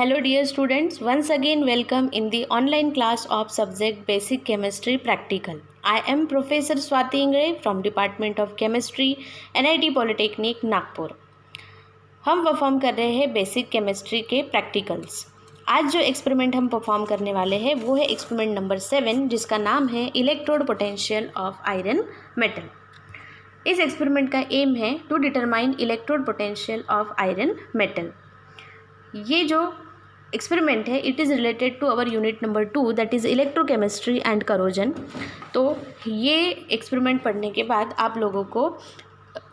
Hello dear students, once again welcome in the online class of subject Basic Chemistry Practical. I am Professor Swati Ingre from Department of Chemistry, NIT Polytechnic, Nagpur. हम perform कर रहे हैं basic chemistry के practicals. आज जो experiment हम perform करने वाले हैं वो है एक्सपेरिमेंट नंबर 7, जिसका नाम है electrode potential of iron metal. इस एक्सपेरिमेंट का एम है to determine electrode potential of iron metal. ये जो एक्सपेरिमेंट है it is related to our unit number 2, that is electrochemistry and corrosion. तो ये एक्सपेरिमेंट पढ़ने के बाद आप लोगों को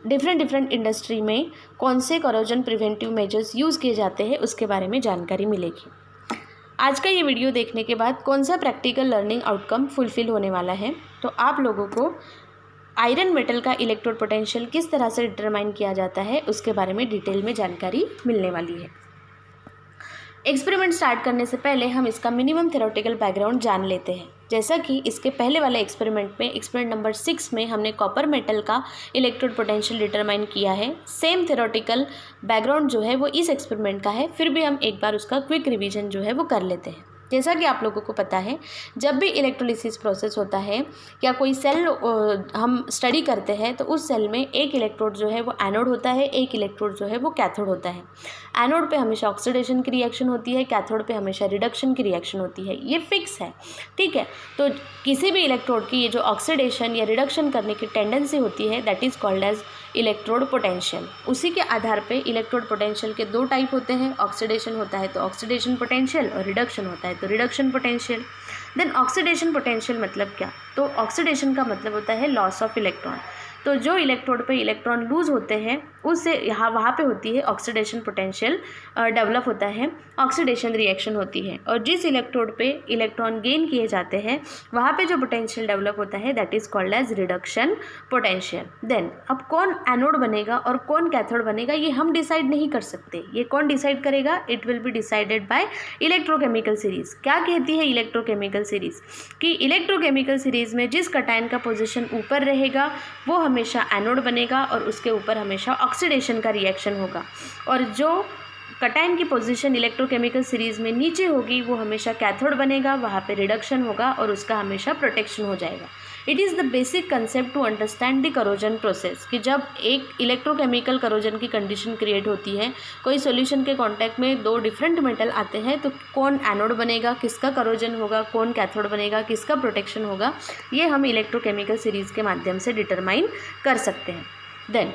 डिफरेंट इंडस्ट्री में कौन से करोजन प्रिवेंटिव मेजर्स यूज़ किए जाते हैं उसके बारे में जानकारी मिलेगी। आज का ये वीडियो देखने के बाद कौन सा प्रैक्टिकल लर्निंग आउटकम फुलफिल होने वाला है, तो आप लोगों को आयरन मेटल का इलेक्ट्रोड पोटेंशियल किस तरह से डिटरमाइन किया जाता है उसके बारे में डिटेल में जानकारी मिलने वाली है। एक्सपेरिमेंट स्टार्ट करने से पहले हम इसका मिनिमम थ्योरेटिकल बैकग्राउंड जान लेते हैं। जैसा कि इसके पहले वाले एक्सपेरिमेंट में, एक्सपेरिमेंट नंबर 6 में हमने कॉपर मेटल का इलेक्ट्रोड पोटेंशियल डिटरमाइन किया है। सेम थ्योरेटिकल बैकग्राउंड जो है वो इस एक्सपेरिमेंट का है, फिर भी हम एक बार उसका क्विक रिवीजन जो है वो कर लेते हैं। जैसा कि आप लोगों को पता है, जब भी इलेक्ट्रोलिसिस प्रोसेस होता है या कोई सेल हम स्टडी करते हैं तो उस सेल में एक इलेक्ट्रोड जो है वो एनोड होता है, एक इलेक्ट्रोड जो है वो कैथोड होता है। एनोड पे हमेशा ऑक्सीडेशन की रिएक्शन होती है, कैथोड पे हमेशा रिडक्शन की रिएक्शन होती है। ये फिक्स है, ठीक है। तो किसी भी इलेक्ट्रोड की ये जो ऑक्सीडेशन या रिडक्शन करने की टेंडेंसी होती है that is called as electrode potential. उसी के आधार पे इलेक्ट्रोड पोटेंशियल के दो टाइप होते हैं, ऑक्सीडेशन होता है तो ऑक्सीडेशन पोटेंशियल और रिडक्शन होता है तो reduction potential. Then oxidation potential मतलब क्या? तो ऑक्सीडेशन का मतलब होता है लॉस ऑफ इलेक्ट्रॉन। तो जो इलेक्ट्रोड पे इलेक्ट्रॉन लूज होते हैं उससे वहाँ पे होती है ऑक्सीडेशन पोटेंशियल डेवलप होता है, ऑक्सीडेशन रिएक्शन होती है। और जिस इलेक्ट्रोड पे इलेक्ट्रॉन गेन किए जाते हैं वहाँ पे जो पोटेंशियल डेवलप होता है that is called as reduction potential. Then अब कौन एनोड बनेगा और कौन कैथोड बनेगा ये हम डिसाइड नहीं कर सकते। ये कौन डिसाइड करेगा? It will be decided by electrochemical series. क्या कहती है इलेक्ट्रोकेमिकल सीरीज़? कि इलेक्ट्रोकेमिकल सीरीज़ में जिस कटायन का पोजिशन ऊपर रहेगा वो हमेशा एनोड बनेगा और उसके ऊपर हमेशा ऑक्सीडेशन का रिएक्शन होगा, और जो कटायन की पोजीशन इलेक्ट्रोकेमिकल सीरीज़ में नीचे होगी वो हमेशा कैथोड बनेगा, वहाँ पे रिडक्शन होगा और उसका हमेशा प्रोटेक्शन हो जाएगा। It is the basic concept to understand the corrosion process कि जब एक इलेक्ट्रोकेमिकल करोजन की कंडीशन क्रिएट होती है, कोई सॉल्यूशन के कांटेक्ट में दो डिफरेंट मेटल आते हैं, तो कौन एनोड बनेगा, किसका करोजन होगा, कौन कैथोड बनेगा, किसका प्रोटेक्शन होगा, ये हम इलेक्ट्रोकेमिकल सीरीज़ के माध्यम से डिटरमाइन कर सकते हैं। देन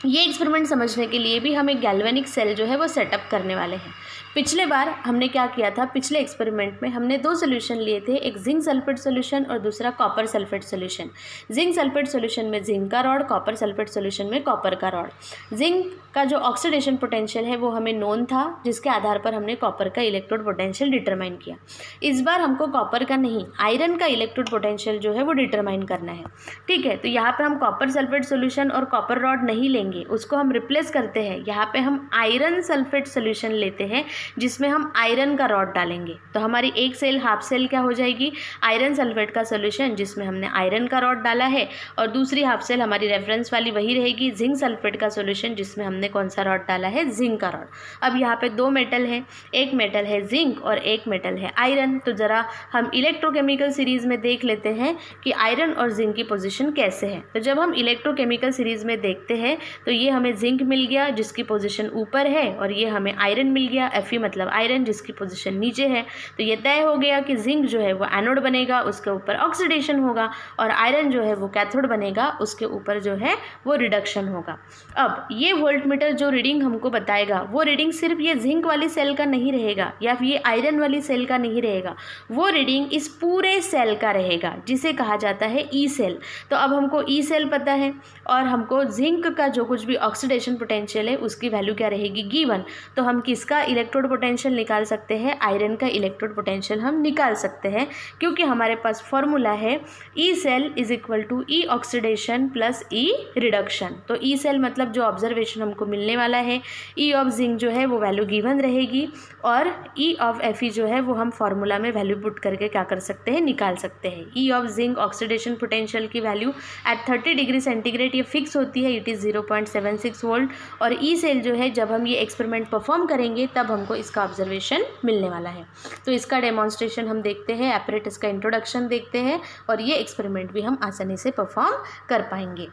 ये एक्सपेरिमेंट समझने के लिए भी हम एक गैल्वेनिक सेल जो है वो सेटअप करने वाले हैं। पिछले बार हमने क्या किया था? पिछले एक्सपेरिमेंट में हमने दो सोल्यूशन लिए थे, एक जिंक सल्फेट सोल्यूशन और दूसरा copper sulphate solution. Zinc sulphate solution में जिंक का रॉड, कॉपर सल्फेट सोल्यूशन में कॉपर का रॉड। जिंक का जो ऑक्सीडेशन पोटेंशियल है वो हमें नोन था, जिसके आधार पर हमने कॉपर का इलेक्ट्रोड पोटेंशियल डिटरमाइन किया। इस बार हमको कॉपर का नहीं, आयरन का इलेक्ट्रोड पोटेंशियल जो है वो डिटरमाइन करना है, ठीक है। तो यहाँ पर हम कॉपर सल्फेट सोल्यूशन और कॉपर रॉड नहीं लेंगे, उसको हम रिप्लेस करते हैं। यहाँ पे हम आयरन सल्फेट सोल्यूशन लेते हैं जिसमें हम आयरन का रॉड डालेंगे। तो हमारी एक सेल हाफ सेल क्या हो जाएगी? आयरन सल्फेट का सोल्यूशन जिसमें हमने आयरन का रॉड डाला है, और दूसरी हाफ सेल हमारी रेफरेंस वाली वही रहेगी, जिंक सल्फेट का सोल्यूशन जिसमें हमने कौन सा रॉड डाला है? जिंक का रॉड। अब यहाँ पे दो मेटल है, एक मेटल है जिंक और एक मेटल है आयरन। तो ज़रा हम इलेक्ट्रोकेमिकल सीरीज़ में देख लेते हैं कि आयरन और जिंक की पोजिशन कैसे है। तो जब हम इलेक्ट्रोकेमिकल सीरीज़ में देखते हैं तो ये हमें जिंक मिल गया जिसकी पोजीशन ऊपर है, और ये हमें आयरन मिल गया, Fe मतलब आयरन, जिसकी पोजीशन नीचे है। तो ये तय हो गया कि जिंक जो है वो एनोड बनेगा, उसके ऊपर ऑक्सीडेशन होगा, और आयरन जो है वो कैथोड बनेगा, उसके ऊपर जो है वो रिडक्शन होगा। अब ये वोल्टमीटर जो रीडिंग हमको बताएगा वो रीडिंग सिर्फ ये जिंक वाली सेल का नहीं रहेगा या फिर ये आयरन वाली सेल का नहीं रहेगा, वो रीडिंग इस पूरे सेल का रहेगा जिसे कहा जाता है ई सेल। तो अब हमको ई सेल पता है और हमको जिंक का जो कुछ भी ऑक्सीडेशन पोटेंशियल है उसकी वैल्यू क्या रहेगी? गिवन। तो हम किसका इलेक्ट्रोड पोटेंशियल निकाल सकते हैं? आयरन का इलेक्ट्रोड पोटेंशियल हम निकाल सकते हैं, क्योंकि हमारे पास फॉर्मूला है E cell is equal to E oxidation plus E reduction. तो ई सेल मतलब जो ऑब्जर्वेशन हमको मिलने वाला है, ई ऑफ जिंक जो है वो वैल्यू गिवन रहेगी, और ई ऑफ Fe जो है वो हम फार्मूला में वैल्यू पुट करके क्या कर सकते हैं? निकाल सकते हैं। ई ऑफ जिंक ऑक्सीडेशन पोटेंशियल की वैल्यू एट 30 डिग्री सेंटीग्रेड ये फिक्स होती है, इट इज़ 0.0 0.76 वोल्ट, और ई सेल जो है जब हम ये एक्सपेरिमेंट परफॉर्म करेंगे तब हमको इसका ऑब्जर्वेशन मिलने वाला है। तो इसका डेमोन्स्ट्रेशन हम देखते हैं, एपरेटस का इंट्रोडक्शन देखते हैं और ये एक्सपेरिमेंट भी हम आसानी से परफॉर्म कर पाएंगे।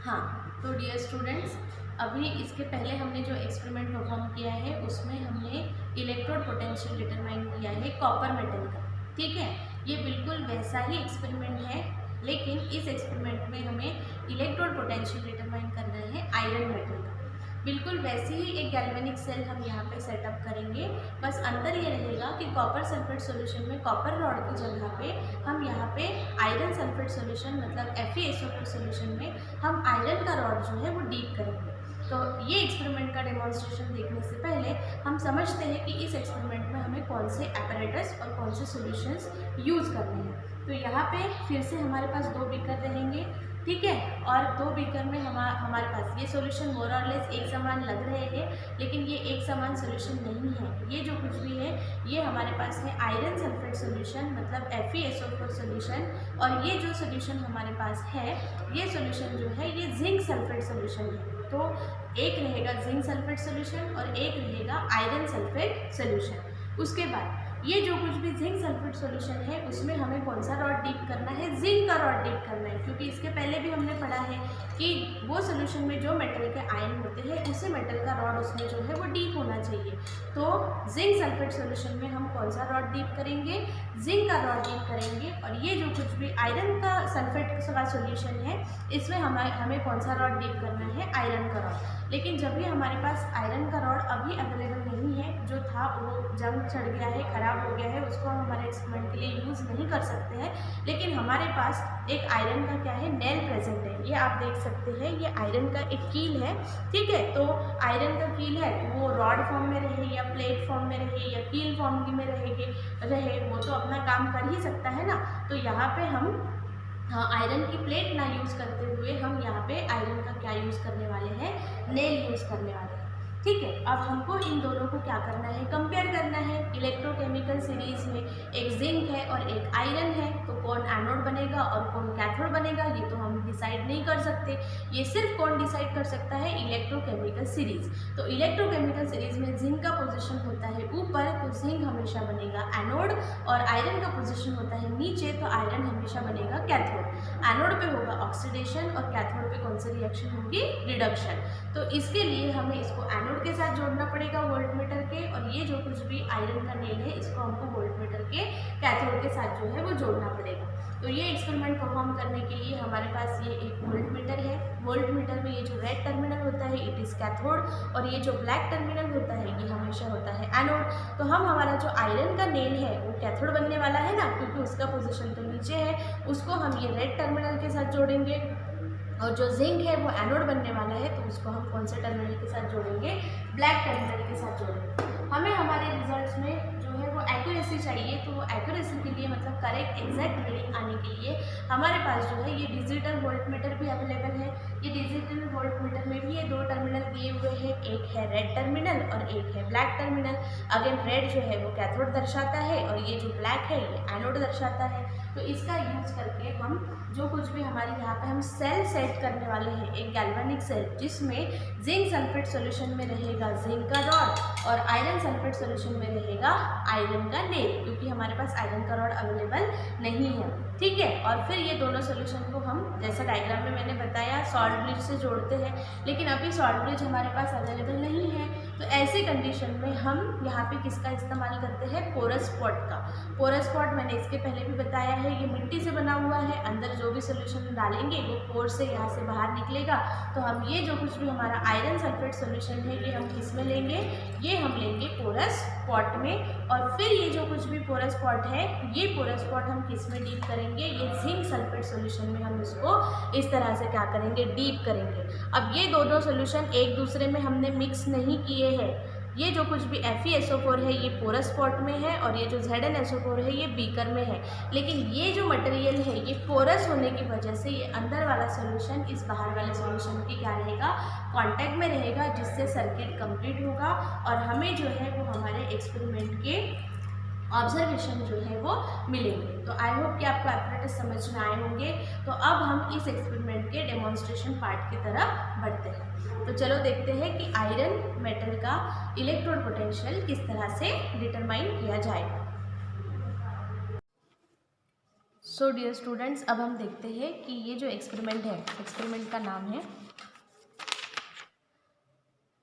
हाँ, तो डियर स्टूडेंट्स, अभी इसके पहले हमने जो एक्सपेरिमेंट परफॉर्म किया है उसमें हमने इलेक्ट्रोड पोटेंशियल डिटरमाइन किया है कॉपर मेटल का। ठीक है, ये बिल्कुल वैसा ही एक्सपेरिमेंट है, लेकिन इस एक्सपेरिमेंट में हमें इलेक्ट्रोड पोटेंशियल डिटरमाइन करना है आयरन मेटल का। बिल्कुल वैसे ही एक गैल्वेनिक सेल हम यहाँ पे सेटअप करेंगे, बस अंतर ये रहेगा कि कॉपर सल्फेट सॉल्यूशन में कॉपर रॉड की जगह पे हम यहाँ पे आयरन सल्फेट सॉल्यूशन मतलब FeSO4 सॉल्यूशन में हम आयरन का रॉड जो है वो डीप करेंगे। तो ये एक्सपेरिमेंट का डेमोन्स्ट्रेशन देखने से पहले हम समझते हैं कि इस एक्सपेरिमेंट में हमें कौन से एपरेटस और कौन से सॉल्यूशंस यूज़ करने हैं। तो यहाँ पे फिर से हमारे पास 2 बीकर रहेंगे, ठीक है, और 2 बीकर में हमारे पास ये सॉल्यूशन मोर और लेस एक समान लग रहे हैं, लेकिन ये एक समान सॉल्यूशन नहीं है। ये जो कुछ भी है ये हमारे पास है आयरन सल्फेट सॉल्यूशन मतलब FeSO4 सॉल्यूशन, और ये जो सॉल्यूशन हमारे पास है ये सॉल्यूशन जो है ये जिंक सल्फेट सॉल्यूशन है। तो एक रहेगा जिंक सल्फेट सॉल्यूशन और एक रहेगा आयरन सल्फेट सॉल्यूशन। उसके बाद ये जो कुछ भी जिंक सल्फेट सॉल्यूशन है उसमें हमें कौन सा रॉड डीप करना है, जिंक का रॉड डीप करना है, क्योंकि इसके पहले भी हमने पढ़ा है कि वो सॉल्यूशन में जो मेटल के आयन होते हैं उसी मेटल का रॉड उसमें जो है वो डीप होना चाहिए। तो जिंक सल्फेट सॉल्यूशन में हम कौन सा रॉड डीप करेंगे, जिंक का रॉड डीप करेंगे, और ये जो कुछ भी आयरन का सल्फेट का सॉल्यूशन है इसमें हमें कौन सा रॉड डीप करना है, आयरन का रॉड। लेकिन जब भी हमारे पास आयरन का रॉड अभी अवेलेबल नहीं है, जो था वो जंग चढ़ गया है, खराब हो गया है, उसको हम हमारे एक्सपेरिमेंट के लिए यूज़ नहीं कर सकते हैं, लेकिन हमारे पास एक आयरन का क्या है, नेल प्रेजेंट है। ये आप देख सकते हैं, ये आयरन का एक कील है, ठीक है। तो आयरन का कील है वो रॉड फॉर्म में रहे या प्लेट फॉर्म में रहे या कील फॉर्म में रहे वो तो अपना काम कर ही सकता है ना। तो यहाँ पे हम आयरन की प्लेट ना यूज़ करते हुए हम यहाँ पे आयरन का क्या यूज़ करने वाले हैं, नेल यूज़ करने वाले हैं, ठीक है। अब हमको इन दोनों को क्या करना है, कंपेयर करना है। इलेक्ट्रोकेमिकल सीरीज में एक जिंक है और एक आयरन है, तो कौन एनोड बनेगा और कौन कैथोड बनेगा ये तो हम डिसाइड नहीं कर सकते। ये सिर्फ कौन डिसाइड कर सकता है, इलेक्ट्रोकेमिकल सीरीज। तो इलेक्ट्रोकेमिकल सीरीज में जिंक का पोजीशन होता है ऊपर, तो जिंक हमेशा बनेगा एनोड, और आयरन का पोजीशन होता है नीचे, तो आयरन हमेशा बनेगा कैथोड। एनोड पे होगा ऑक्सीडेशन और कैथोड पे कौन सी रिएक्शन होगी, रिडक्शन। तो इसके लिए हमें इसको एनोड के साथ जोड़ना पड़ेगा वोल्टमीटर के, और ये जो कुछ भी आयरन का नेल है इसको हमको वोल्टमीटर के कैथोड के साथ जो है वो जोड़ना पड़ेगा। तो ये एक्सपेरिमेंट परफॉर्म करने के लिए हमारे पास ये एक वोल्टमीटर है। वोल्टमीटर में ये जो रेड टर्मिनल होता है इट इज़ कैथोड, और ये जो ब्लैक टर्मिनल होता है ये हमेशा होता है एनोड। तो हम हमारा जो आयरन का नेल है वो कैथोड बनने वाला है ना, क्योंकि उसका पोजीशन तो नीचे है, उसको हम ये रेड टर्मिनल के साथ जोड़ेंगे, और जो जिंक है वो एनोड बनने वाला है, तो उसको हम कौन से टर्मिनल के साथ जोड़ेंगे, ब्लैक टर्मिनल के साथ जोड़ेंगे। हमें हमारे रिजल्ट्स में जो है वो एक्यूरेसी चाहिए, तो वो एक्यूरेसी के लिए मतलब करेक्ट एग्जैक्ट रीडिंग आने के लिए हमारे पास जो है ये डिजिटल वोल्टमीटर भी अवेलेबल है। ये डिजिटल वोल्टमीटर में भी ये 2 टर्मिनल दिए हुए हैं, एक है रेड टर्मिनल और एक है ब्लैक टर्मिनल। अगेन रेड जो है वो कैथोड दर्शाता है और ये जो ब्लैक है ये एनोड दर्शाता है। तो इसका यूज़ करके हम जो कुछ भी हमारे यहाँ पे हम सेल सेट करने वाले हैं, एक गैल्वेनिक सेल जिसमें जिंक सल्फेट सॉल्यूशन में रहेगा जिंक का रॉड और आयरन सल्फेट सॉल्यूशन में रहेगा आयरन का नेल, क्योंकि हमारे पास आयरन का रॉड अवेलेबल नहीं है, ठीक है। और फिर ये दोनों सॉल्यूशन को हम जैसा डायग्राम में मैंने बताया सॉल्ट ब्रिज से जोड़ते हैं, लेकिन अभी सॉल्ट ब्रिज हमारे पास अवेलेबल नहीं है। तो ऐसी कंडीशन में हम यहाँ पे किसका इस्तेमाल करते हैं, पोरस पॉट का। पोरस पॉट मैंने इसके पहले भी बताया है, ये मिट्टी से बना हुआ है, अंदर जो भी सोल्यूशन डालेंगे वो पोर से यहाँ से बाहर निकलेगा। तो हम ये जो कुछ भी हमारा आयरन सल्फेट सोल्यूशन है ये हम किस में लेंगे, ये हम लेंगे पोरस पॉट में। और फिर ये जो कुछ भी पोरस पॉट है ये पोरस पॉट हम किस में डीप करेंगे, ये जिंक सल्फेट सोल्यूशन में हम इसको इस तरह से क्या करेंगे, डीप करेंगे। अब ये दोनों सोल्यूशन एक दूसरे में हमने मिक्स नहीं किए हैं। ये जो कुछ भी FeSO4 है ये पोरस पॉट में है और ये जो ZnSO4 है ये बीकर में है, लेकिन ये जो मटेरियल है ये पोरस होने की वजह से ये अंदर वाला सॉल्यूशन इस बाहर वाले सॉल्यूशन की क्या रहेगा, कांटेक्ट में रहेगा, जिससे सर्किट कंप्लीट होगा और हमें जो है वो हमारे एक्सपेरिमेंट के ऑब्जर्वेशन जो है वो मिलेंगे। तो आई होप कि आपको एपरेटस समझ में आए होंगे। तो अब हम इस एक्सपेरिमेंट के डेमोन्स्ट्रेशन पार्ट की तरफ बढ़ते हैं। तो चलो देखते हैं कि आयरन मेटल का इलेक्ट्रोड पोटेंशियल किस तरह से डिटरमाइन किया जाएगा। सो डियर स्टूडेंट्स, अब हम देखते हैं कि ये जो एक्सपेरिमेंट है, एक्सपेरिमेंट का नाम है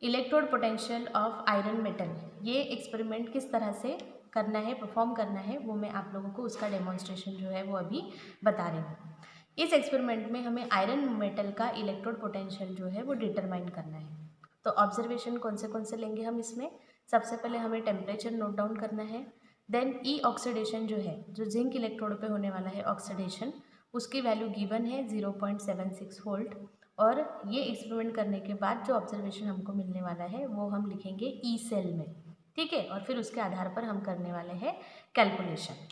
electrode potential of iron metal. ये एक्सपेरिमेंट किस तरह से करना है, परफॉर्म करना है, वो मैं आप लोगों को उसका डेमोन्स्ट्रेशन जो है वो अभी बता रही हूँ। इस एक्सपेरिमेंट में हमें आयरन मेटल का इलेक्ट्रोड पोटेंशियल जो है वो डिटरमाइन करना है। तो ऑब्जर्वेशन कौन से लेंगे हम इसमें? सबसे पहले हमें टेम्परेचर नोट डाउन करना है। देन ई ऑक्सीडेशन जो है, जो जिंक इलेक्ट्रोड पे होने वाला है ऑक्सीडेशन, उसकी वैल्यू गिवन है 0.76 वोल्ट। और ये एक्सपेरिमेंट करने के बाद जो ऑब्जर्वेशन हमको मिलने वाला है वो हम लिखेंगे ई सेल में, ठीक है। और फिर उसके आधार पर हम करने वाले हैं कैलकुलेशन।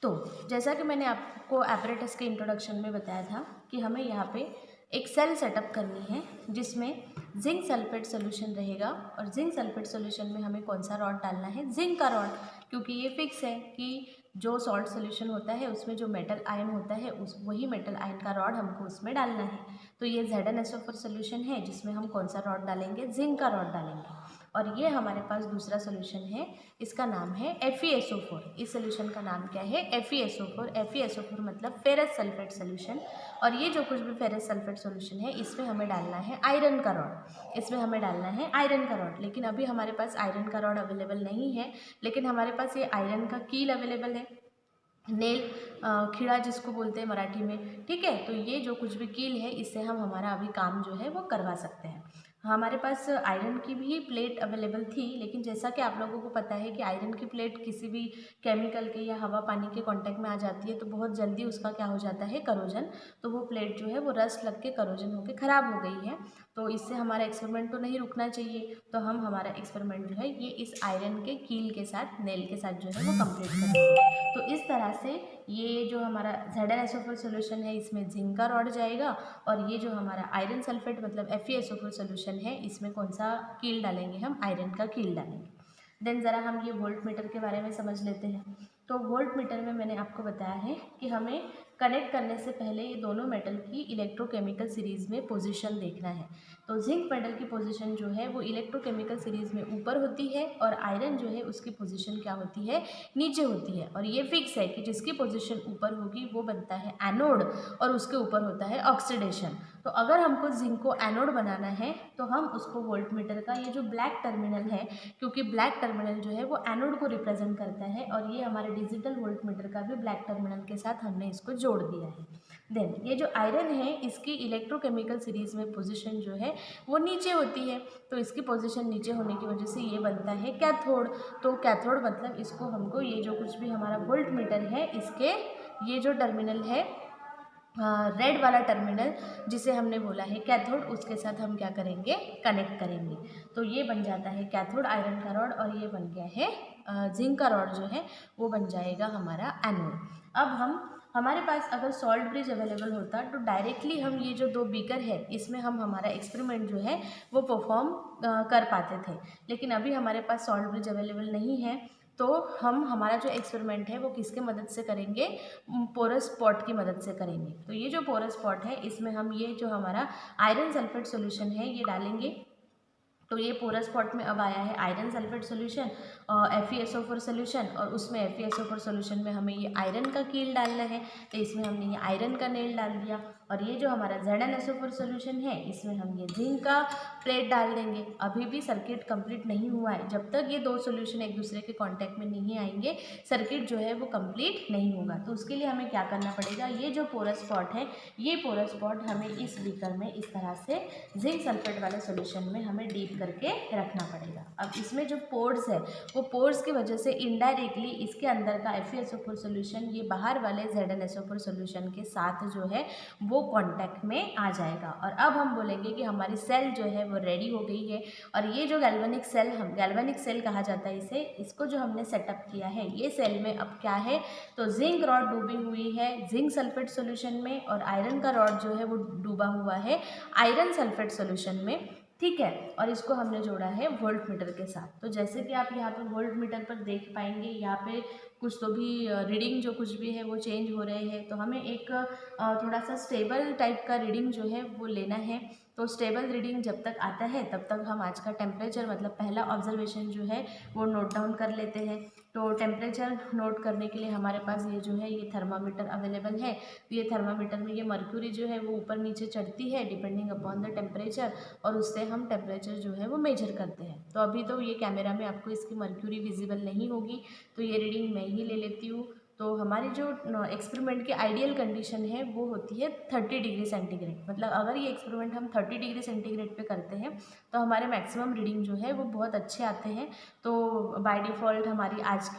तो जैसा कि मैंने आपको एपरेटस के इंट्रोडक्शन में बताया था कि हमें यहाँ पे एक सेल सेटअप करनी है जिसमें जिंक सल्फेट सोल्यूशन रहेगा। और जिंक सल्फेट सोल्यूशन में हमें कौन सा रॉड डालना है? जिंक का रॉड, क्योंकि ये फिक्स है कि जो सॉल्ट सोल्यूशन होता है उसमें जो मेटल आयन होता है उस वही मेटल आयन का रॉड हमको उसमें डालना है। तो ये ZnSO4 सोल्यूशन है जिसमें हम कौन सा रॉड डालेंगे? जिंक का रॉड डालेंगे। और ये हमारे पास दूसरा सोल्यूशन है, इसका नाम है FeSO4। इस सोल्यूशन का नाम क्या है? FeSO4। FeSO4 मतलब फेरस सल्फेट सोल्यूशन। और ये जो कुछ भी फेरस सल्फेट सोल्यूशन है इसमें हमें डालना है आयरन का रॉड, इसमें हमें डालना है आयरन का रॉड। लेकिन अभी हमारे पास आयरन का रॉड अवेलेबल नहीं है, लेकिन हमारे पास ये आयरन का कील अवेलेबल है, नेल, खीड़ा जिसको बोलते हैं मराठी में, ठीक है। तो ये जो कुछ भी कील है इससे हम हमारा अभी काम जो है वो करवा सकते हैं। हमारे पास आयरन की भी प्लेट अवेलेबल थी, लेकिन जैसा कि आप लोगों को पता है कि आयरन की प्लेट किसी भी केमिकल के या हवा पानी के कांटेक्ट में आ जाती है तो बहुत जल्दी उसका क्या हो जाता है? करोजन। तो वो प्लेट जो है वो रस्ट लग के करोजन होकर ख़राब हो गई है। तो इससे हमारा एक्सपेरिमेंट तो नहीं रुकना चाहिए। तो हम हमारा एक्सपेरिमेंट जो है ये इस आयरन के कील के साथ, नेल के साथ जो है वो कंप्लीट करेंगे। तो इस तरह से ये जो हमारा ZnSO4 सोल्यूशन है इसमें जिंक का रॉड जाएगा। और ये जो हमारा आयरन सल्फेट मतलब FeSO4 सोल्यूशन है इसमें कौन सा कील डालेंगे? हम आयरन का कील डालेंगे। देन ज़रा हम ये वोल्ट मीटर के बारे में समझ लेते हैं। तो वोल्ट मीटर में मैंने आपको बताया है कि हमें कनेक्ट करने से पहले ये दोनों मेटल की इलेक्ट्रोकेमिकल सीरीज़ में पोजीशन देखना है। तो जिंक मेटल की पोजीशन जो है वो इलेक्ट्रोकेमिकल सीरीज़ में ऊपर होती है और आयरन जो है उसकी पोजीशन क्या होती है? नीचे होती है। और ये फिक्स है कि जिसकी पोजीशन ऊपर होगी वो बनता है एनोड और उसके ऊपर होता है ऑक्सीडेशन। तो अगर हमको जिंक को एनोड बनाना है तो हम उसको वोल्ट मीटर का ये जो ब्लैक टर्मिनल है, क्योंकि ब्लैक टर्मिनल जो है वो एनोड को रिप्रेजेंट करता है और ये हमारे डिजिटल वोल्ट मीटर का भी ब्लैक टर्मिनल के साथ हमने इसको जोड़ दिया है। देन ये जो आयरन है इसकी इलेक्ट्रोकेमिकल सीरीज़ में पोजीशन जो है वो नीचे होती है। तो इसकी पोजीशन नीचे होने की वजह से ये बनता है कैथोड। तो कैथोड मतलब इसको हमको ये जो कुछ भी हमारा वोल्ट मीटर है इसके ये जो टर्मिनल है, रेड वाला टर्मिनल जिसे हमने बोला है कैथोड, उसके साथ हम क्या करेंगे? कनेक्ट करेंगे। तो ये बन जाता है कैथोड आयरन का रॉड और ये बन गया है जिंक का रॉड जो है वो बन जाएगा हमारा एनोड। अब हमारे पास अगर सॉल्ट ब्रिज अवेलेबल होता तो डायरेक्टली हम ये जो दो बीकर है इसमें हम हमारा एक्सपेरिमेंट जो है वो परफॉर्म कर पाते थे। लेकिन अभी हमारे पास सॉल्ट ब्रिज अवेलेबल नहीं है, तो हम हमारा जो एक्सपेरिमेंट है वो किसके मदद से करेंगे? पोरस पॉट की मदद से करेंगे। तो ये जो पोरस पॉट है इसमें हम ये जो हमारा आयरन सल्फेट सोल्यूशन है ये डालेंगे। तो ये पोरस पॉट में अब आया है आयरन सल्फेट सोल्यूशन और FeSO4 सोल्यूशन, और उसमें FeSO4 सोल्यूशन में हमें ये आयरन का कील डालना है। तो इसमें हमने ये आयरन का नेल डाल दिया। और ये जो हमारा ZnSO4 सोल्यूशन है इसमें हम ये जिंक का प्लेट डाल देंगे। अभी भी सर्किट कंप्लीट नहीं हुआ है, जब तक ये दो सोल्यूशन एक दूसरे के कांटेक्ट में नहीं आएंगे सर्किट जो है वो कंप्लीट नहीं होगा। तो उसके लिए हमें क्या करना पड़ेगा? ये जो पोरस पॉट है ये पोरस पॉट हमें इस बीकर में इस तरह से जिंक सल्फेट वाले सोल्यूशन में हमें डीप करके रखना पड़ेगा। अब इसमें जो पोर्स है वो पोर्स की वजह से इनडायरेक्टली इसके अंदर का FeSO4 सोल्यूशन ये बाहर वाले ZnSO4 सोल्यूशन के साथ जो है वो कांटेक्ट में आ जाएगा। और अब हम बोलेंगे कि हमारी सेल जो है वो रेडी हो गई है। और ये जो गैल्वेनिक सेल, हम गैल्वेनिक सेल कहा जाता है इसे, इसको जो हमने सेटअप किया है ये सेल में अब क्या है? तो जिंक रॉड डूबी हुई है जिंक सल्फेट सोल्यूशन में और आयरन का रॉड जो है वो डूबा हुआ है आयरन सल्फेट सोल्यूशन में। ठीक है। और इसको हमने जोड़ा है वोल्ट मीटर के साथ। तो जैसे कि आप यहाँ पे वोल्ट मीटर पर देख पाएंगे, यहाँ पे कुछ तो भी रीडिंग जो कुछ भी है वो चेंज हो रहे हैं। तो हमें एक थोड़ा सा स्टेबल टाइप का रीडिंग जो है वो लेना है। तो स्टेबल रीडिंग जब तक आता है तब तक हम आज का टेम्परेचर मतलब पहला ऑब्जर्वेशन जो है वो नोट डाउन कर लेते हैं। तो टेम्परेचर नोट करने के लिए हमारे पास ये जो है ये थर्मामीटर अवेलेबल है। तो ये थर्मामीटर में ये मर्क्यूरी जो है वो ऊपर नीचे चढ़ती है डिपेंडिंग अपॉन द टेम्परेचर, और उससे हम टेम्परेचर जो है वो मेजर करते हैं। तो अभी तो ये कैमरा में आपको इसकी मर्क्यूरी विजिबल नहीं होगी, तो ये रीडिंग मैं ही ले लेती हूँ। तो हमारी जो एक्सपेरिमेंट की आइडियल कंडीशन है वो होती है 30 डिग्री सेंटीग्रेड। मतलब अगर ये एक्सपेरिमेंट हम 30 डिग्री सेंटीग्रेड पे करते हैं तो हमारे मैक्सिमम रीडिंग जो है वो बहुत अच्छे आते हैं। तो बाय डिफ़ॉल्ट हमारी आज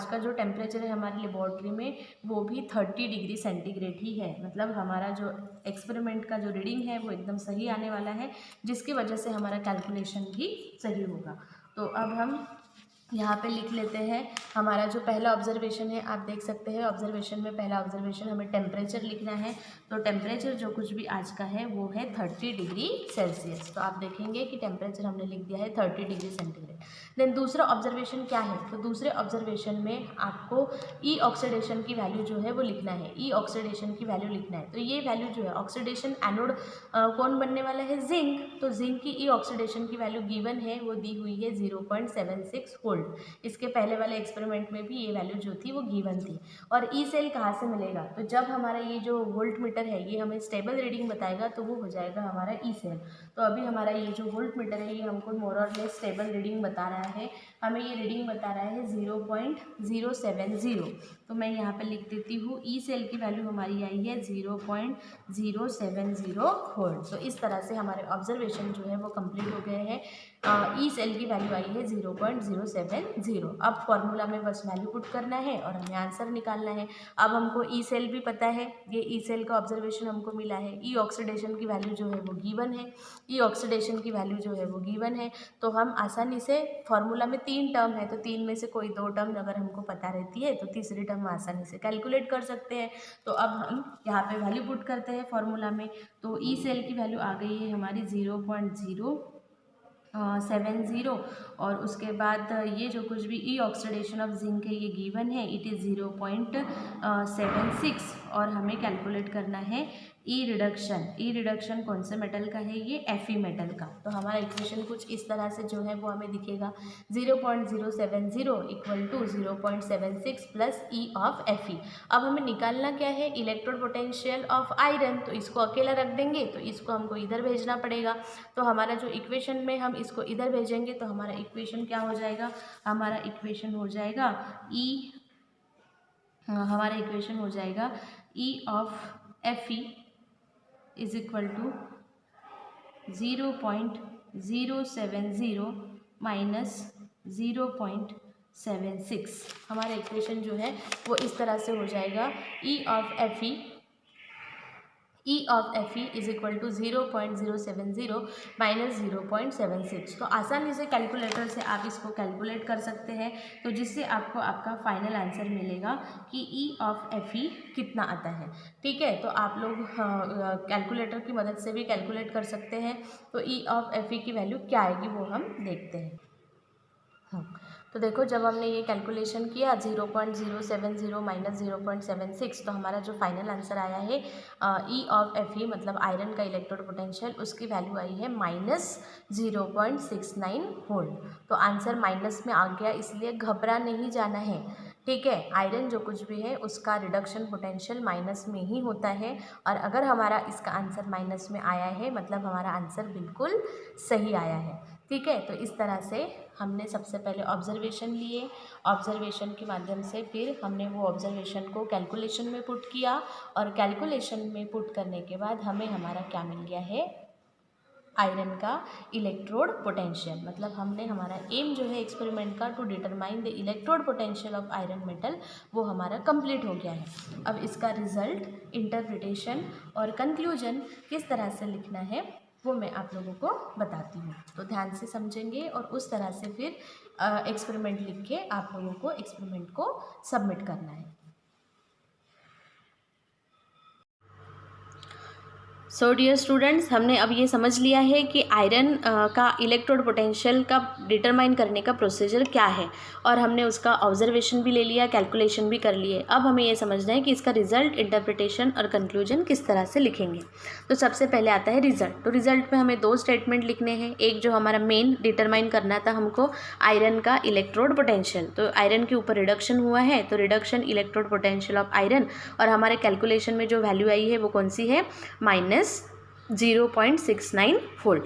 का जो टेम्परेचर है हमारी लेबॉर्ट्री में वो भी 30 डिग्री सेंटीग्रेड ही है। मतलब हमारा जो एक्सपेरिमेंट का जो रीडिंग है वो एकदम सही आने वाला है, जिसकी वजह से हमारा कैलकुलेशन भी सही होगा। तो अब हम यहाँ पे लिख लेते हैं हमारा जो पहला ऑब्जर्वेशन है। आप देख सकते हैं ऑब्जर्वेशन में पहला ऑब्जर्वेशन हमें टेम्परेचर लिखना है। तो टेम्परेचर जो कुछ भी आज का है वो है 30 डिग्री सेल्सियस। तो आप देखेंगे कि टेम्परेचर हमने लिख दिया है 30 डिग्री सेंटीग्रेड। देन दूसरा ऑब्जर्वेशन क्या है, तो दूसरे ऑब्जर्वेशन में आपको ई ऑक्सीडेशन की वैल्यू जो है वो लिखना है। ई ऑक्सीडेशन की वैल्यू लिखना है। तो ये वैल्यू जो है ऑक्सीडेशन एनोड कौन बनने वाला है, जिंक। तो जिंक की ई ऑक्सीडेशन की वैल्यू गिवन है, वो दी हुई है 0.76 वोल्ट। इसके पहले वाले एक्सपेरिमेंट में भी ये वैल्यू जो थी वो गिवन थी। और ई सेल कहाँ से मिलेगा, तो जब हमारा ये जो वोल्ट मीटर है ये हमें स्टेबल रीडिंग बताएगा तो वो हो जाएगा हमारा ई सेल। तो अभी हमारा ये जो वोल्ट मीटर है ये हमको मोर और लेस स्टेबल रीडिंग बता रहा है। हमें ये रीडिंग बता रहा है 0.070। तो मैं यहाँ पे लिख देती हूँ ई सेल की वैल्यू हमारी आई है 0.070 वोल्ट। तो इस तरह से हमारे ऑब्जर्वेशन जो है वो कंप्लीट हो गए हैं। ई सेल की वैल्यू आई है 0.070। अब फॉर्मूला में बस वैल्यू पुट करना है और हमें आंसर निकालना है। अब हमको ई सेल भी पता है, ये ई सेल का ऑब्जर्वेशन हमको मिला है। ई ऑक्सीडेशन की वैल्यू जो है वो गिवन है, ई ऑक्सीडेशन की वैल्यू जो है वो गिवन है। तो हम आसानी से फॉर्मूला में 3 टर्म है तो 3 में से कोई 2 टर्म अगर हमको पता रहती है तो तीसरी टर्म आसानी से कैलकुलेट कर सकते हैं। तो अब हम यहाँ पे वैल्यू पुट करते हैं फॉर्मूला में। तो ई सेल की वैल्यू आ गई है हमारी 0.070, और उसके बाद ये जो कुछ भी ई ऑक्सीडेशन ऑफ जिंक है ये गिवन है, इट इज़ 0.76। और हमें कैलकुलेट करना है ई रिडक्शन। ई रिडक्शन कौन से मेटल का है, ये Fe मेटल का। तो हमारा इक्वेशन कुछ इस तरह से जो है वो हमें दिखेगा 0.070 equal to 0.76 plus E of Fe। अब हमें निकालना क्या है, इलेक्ट्रोड पोटेंशियल ऑफ आयरन। तो इसको अकेला रख देंगे तो इसको हमको इधर भेजना पड़ेगा। तो हमारा जो इक्वेशन में हम इसको इधर भेजेंगे तो हमारा इक्वेशन क्या हो जाएगा, हमारा इक्वेशन हो जाएगा E of Fe is equal to 0.070 minus 0.76। हमारा इक्वेशन जो है वो इस तरह से हो जाएगा E of Fe is equal to 0.070 minus 0.76। तो आसानी से कैलकुलेटर से आप इसको कैलकुलेट कर सकते हैं, तो जिससे आपको आपका फाइनल आंसर मिलेगा कि ई ऑफ Fe कितना आता है। ठीक है, तो आप लोग कैलकुलेटर की मदद से भी कैलकुलेट कर सकते हैं। तो ई ऑफ Fe की वैल्यू क्या आएगी वो हम देखते हैं। तो देखो जब हमने ये कैलकुलेशन किया 0.070 माइनस 0.76, तो हमारा जो फाइनल आंसर आया है ई ऑफ Fe मतलब आयरन का इलेक्ट्रोड पोटेंशियल, उसकी वैल्यू आई है माइनस 0.69 वोल्ट। तो आंसर माइनस में आ गया, इसलिए घबरा नहीं जाना है। ठीक है, आयरन जो कुछ भी है उसका रिडक्शन पोटेंशियल माइनस में ही होता है, और अगर हमारा इसका आंसर माइनस में आया है मतलब हमारा आंसर बिल्कुल सही आया है। ठीक है, तो इस तरह से हमने सबसे पहले ऑब्जर्वेशन लिए, ऑब्जर्वेशन के माध्यम से फिर हमने वो ऑब्जर्वेशन को कैलकुलेशन में पुट किया, और कैलकुलेशन में पुट करने के बाद हमें हमारा क्या मिल गया है, आयरन का इलेक्ट्रोड पोटेंशियल। मतलब हमने हमारा एम जो है एक्सपेरिमेंट का to determine the electrode potential of iron metal वो हमारा कंप्लीट हो गया है। अब इसका रिजल्ट, इंटरप्रिटेशन और कंक्लूजन किस तरह से लिखना है वो मैं आप लोगों को बताती हूँ। तो ध्यान से समझेंगे और उस तरह से फिर एक्सपेरिमेंट लिख के आप लोगों को एक्सपेरिमेंट को सबमिट करना है। सो डियर स्टूडेंट्स, हमने अब ये समझ लिया है कि आयरन का इलेक्ट्रोड पोटेंशियल का डिटरमाइन करने का प्रोसीजर क्या है, और हमने उसका ऑब्जर्वेशन भी ले लिया, कैलकुलेशन भी कर लिए। अब हमें ये समझना है कि इसका रिजल्ट, इंटरप्रिटेशन और कंक्लूजन किस तरह से लिखेंगे। तो सबसे पहले आता है रिजल्ट। तो रिजल्ट में हमें 2 स्टेटमेंट लिखने हैं। एक जो हमारा मेन डिटरमाइन करना था हमको आयरन का इलेक्ट्रोड पोटेंशियल, तो आयरन के ऊपर रिडक्शन हुआ है, तो reduction electrode potential of iron, और हमारे कैलकुलेशन में जो वैल्यू आई है वो कौन सी है, -0.69 वोल्ट।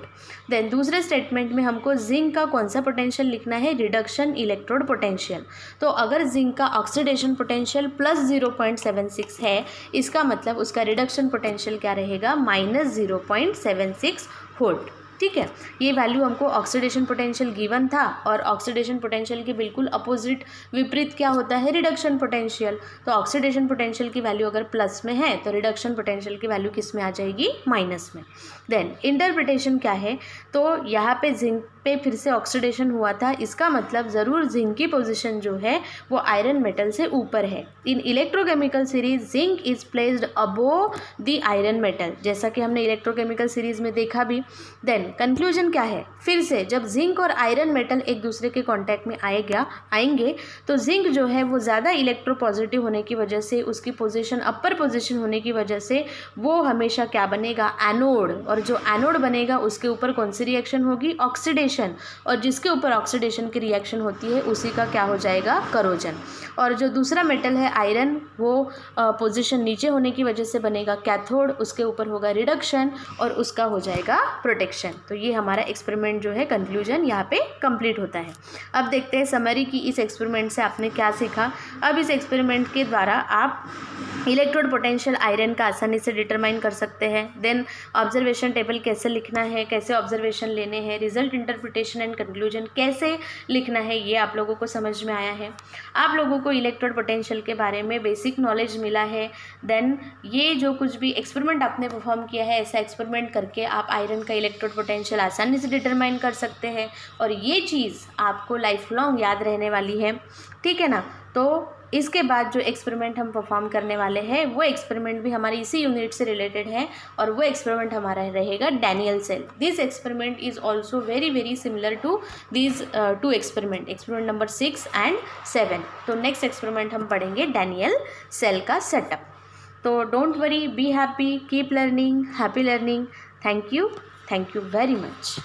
देन दूसरे स्टेटमेंट में हमको जिंक का कौन सा पोटेंशियल लिखना है, रिडक्शन इलेक्ट्रोड पोटेंशियल। तो अगर जिंक का ऑक्सीडेशन पोटेंशियल +0.76 है, इसका मतलब उसका रिडक्शन पोटेंशियल क्या रहेगा, -0.76 वोल्ट। ठीक है, ये वैल्यू हमको ऑक्सीडेशन पोटेंशियल गिवन था, और ऑक्सीडेशन पोटेंशियल के बिल्कुल अपोजिट विपरीत क्या होता है, रिडक्शन पोटेंशियल। तो ऑक्सीडेशन पोटेंशियल की वैल्यू अगर प्लस में है तो रिडक्शन पोटेंशियल की वैल्यू किस में आ जाएगी, माइनस में। देन इंटरप्रिटेशन क्या है, तो यहाँ पे जिंक पे फिर से ऑक्सीडेशन हुआ था, इसका मतलब ज़रूर जिंक की पोजीशन जो है वो आयरन मेटल से ऊपर है। In electrochemical series zinc is placed above the iron metal, जैसा कि हमने इलेक्ट्रोकेमिकल सीरीज में देखा भी। देन कंक्लूजन क्या है, फिर से जब जिंक और आयरन मेटल एक दूसरे के कांटेक्ट में आएंगे तो जिंक जो है वो ज़्यादा इलेक्ट्रोपॉजिटिव होने की वजह से, उसकी पोजीशन अपर पोजीशन होने की वजह से वो हमेशा क्या बनेगा, एनोड, और जो एनोड बनेगा उसके ऊपर कौन सी रिएक्शन होगी, ऑक्सीडेशन, और जिसके ऊपर ऑक्सीडेशन की रिएक्शन होती है उसी का क्या हो जाएगा, करोजन। और जो दूसरा मेटल है आयरन, वो पोजीशन नीचे होने की वजह से बनेगा कैथोड, उसके ऊपर होगा रिडक्शन और उसका हो जाएगा प्रोटेक्शन। तो ये हमारा एक्सपेरिमेंट जो है, कंक्लूजन यहाँ पे कंप्लीट होता है। अब देखते हैं समरी की इस एक्सपेरिमेंट से आपने क्या सीखा। अब इस एक्सपेरिमेंट के द्वारा आप इलेक्ट्रोड पोटेंशियल आयरन का आसानी से डिटरमाइन कर सकते हैं। देन ऑब्जर्वेशन टेबल कैसे लिखना है, कैसे ऑब्जर्वेशन लेने हैं, रिजल्ट, इंटरप्रिटेशन एंड कंक्लूजन कैसे लिखना है, ये आप लोगों को समझ में आया है। आप लोगों को इलेक्ट्रोड पोटेंशियल के बारे में बेसिक नॉलेज मिला है। देन ये जो कुछ भी एक्सपेरिमेंट आपने परफॉर्म किया है, ऐसा एक्सपेरिमेंट करके आप आयरन का इलेक्ट्रोड पोटेंशियल आसानी से डिटरमाइन कर सकते हैं, और ये चीज़ आपको लाइफ लॉन्ग याद रहने वाली है। ठीक है ना। तो इसके बाद जो एक्सपेरिमेंट हम परफॉर्म करने वाले हैं वो एक्सपेरिमेंट भी हमारी इसी यूनिट से रिलेटेड है, और वो एक्सपेरिमेंट हमारा रहेगा Daniell cell. This experiment is also very very similar to these 2 experiment number 6 and 7। तो नेक्स्ट एक्सपेरिमेंट हम पढ़ेंगे डैनियल सेल का सेटअप। तो don't worry, be happy, keep learning, happy learning. Thank you very much.